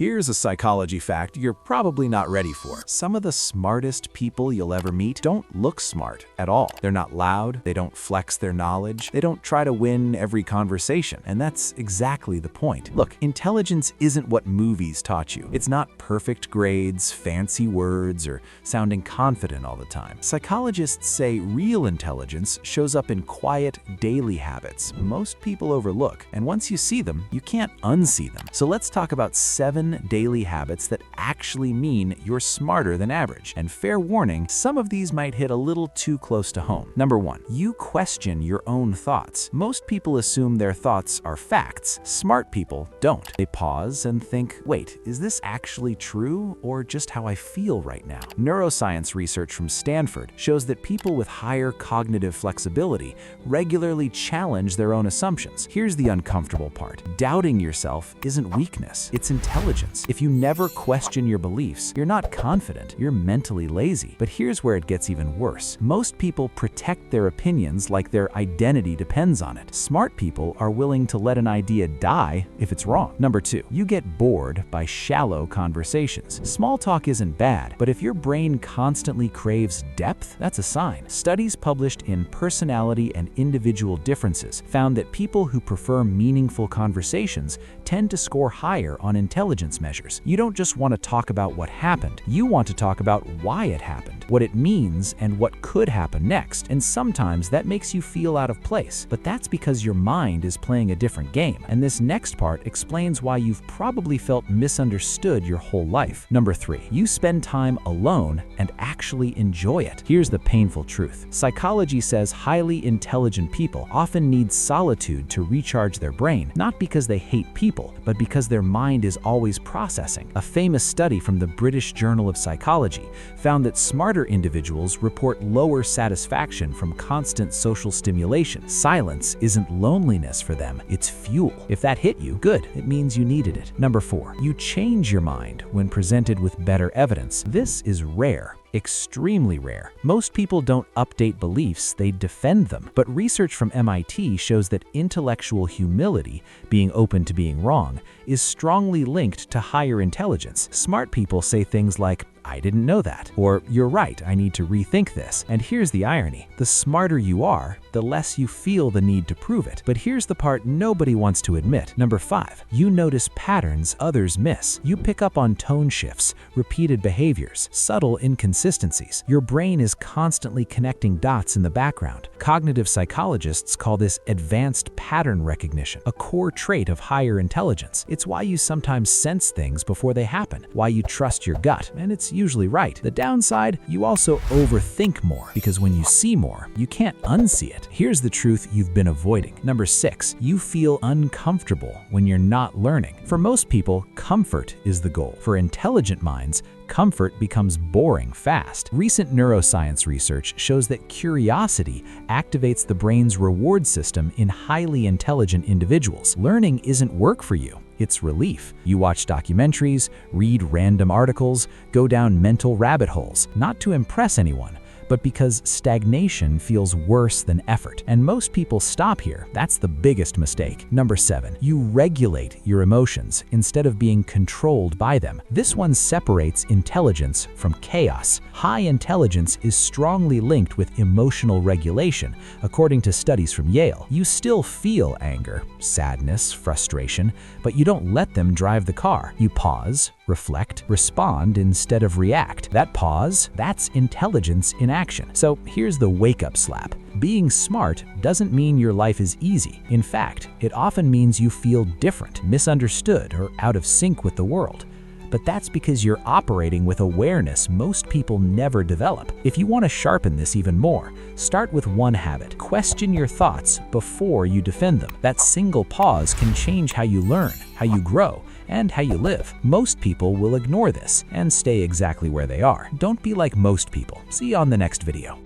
Here's a psychology fact you're probably not ready for. Some of the smartest people you'll ever meet don't look smart at all. They're not loud, they don't flex their knowledge, they don't try to win every conversation, and that's exactly the point. Look, intelligence isn't what movies taught you. It's not perfect grades, fancy words, or sounding confident all the time. Psychologists say real intelligence shows up in quiet, daily habits most people overlook, and once you see them, you can't unsee them. So let's talk about 7 daily habits that actually mean you're smarter than average. And fair warning, some of these might hit a little too close to home. Number 1, you question your own thoughts. Most people assume their thoughts are facts. Smart people don't. They pause and think, wait, is this actually true or just how I feel right now? Neuroscience research from Stanford shows that people with higher cognitive flexibility regularly challenge their own assumptions. Here's the uncomfortable part. Doubting yourself isn't weakness, it's intelligence. If you never question your beliefs, you're not confident, you're mentally lazy. But here's where it gets even worse. Most people protect their opinions like their identity depends on it. Smart people are willing to let an idea die if it's wrong. Number 2, you get bored by shallow conversations. Small talk isn't bad, but if your brain constantly craves depth, that's a sign. Studies published in Personality and Individual Differences found that people who prefer meaningful conversations tend to score higher on intelligence measures. You don't just want to talk about what happened, you want to talk about why it happened, what it means, and what could happen next. And sometimes that makes you feel out of place, but that's because your mind is playing a different game. And this next part explains why you've probably felt misunderstood your whole life. Number 3, you spend time alone and actually enjoy it. Here's the painful truth. Psychology says highly intelligent people often need solitude to recharge their brain, not because they hate people, but because their mind is always processing. A famous study from the British Journal of Psychology found that smarter individuals report lower satisfaction from constant social stimulation. Silence isn't loneliness for them, it's fuel. If that hit you, good, it means you needed it. Number 4, you change your mind when presented with better evidence. This is rare. Extremely rare. Most people don't update beliefs, they defend them. But research from MIT shows that intellectual humility, being open to being wrong, is strongly linked to higher intelligence. Smart people say things like, I didn't know that, or you're right, I need to rethink this. And here's the irony. The smarter you are, the less you feel the need to prove it. But here's the part nobody wants to admit. Number 5, you notice patterns others miss. You pick up on tone shifts, repeated behaviors, subtle inconsistencies. Your brain is constantly connecting dots in the background. Cognitive psychologists call this advanced pattern recognition, a core trait of higher intelligence. It's why you sometimes sense things before they happen, why you trust your gut, and it's usually right. The downside, you also overthink more, because when you see more, you can't unsee it. Here's the truth you've been avoiding. Number 6, you feel uncomfortable when you're not learning. For most people, comfort is the goal. For intelligent minds, comfort becomes boring fast. Recent neuroscience research shows that curiosity activates the brain's reward system in highly intelligent individuals. Learning isn't work for you, it's relief. You watch documentaries, read random articles, go down mental rabbit holes, not to impress anyone, but because stagnation feels worse than effort. And most people stop here. That's the biggest mistake. Number 7, you regulate your emotions instead of being controlled by them. This one separates intelligence from chaos. High intelligence is strongly linked with emotional regulation, according to studies from Yale. You still feel anger, sadness, frustration, but you don't let them drive the car. You pause, reflect, respond instead of react. That pause, that's intelligence in action. So here's the wake-up slap. Being smart doesn't mean your life is easy. In fact, it often means you feel different, misunderstood, or out of sync with the world. But that's because you're operating with awareness most people never develop. If you want to sharpen this even more, start with one habit. Question your thoughts before you defend them. That single pause can change how you learn, how you grow, and how you live. Most people will ignore this and stay exactly where they are. Don't be like most people. See you on the next video.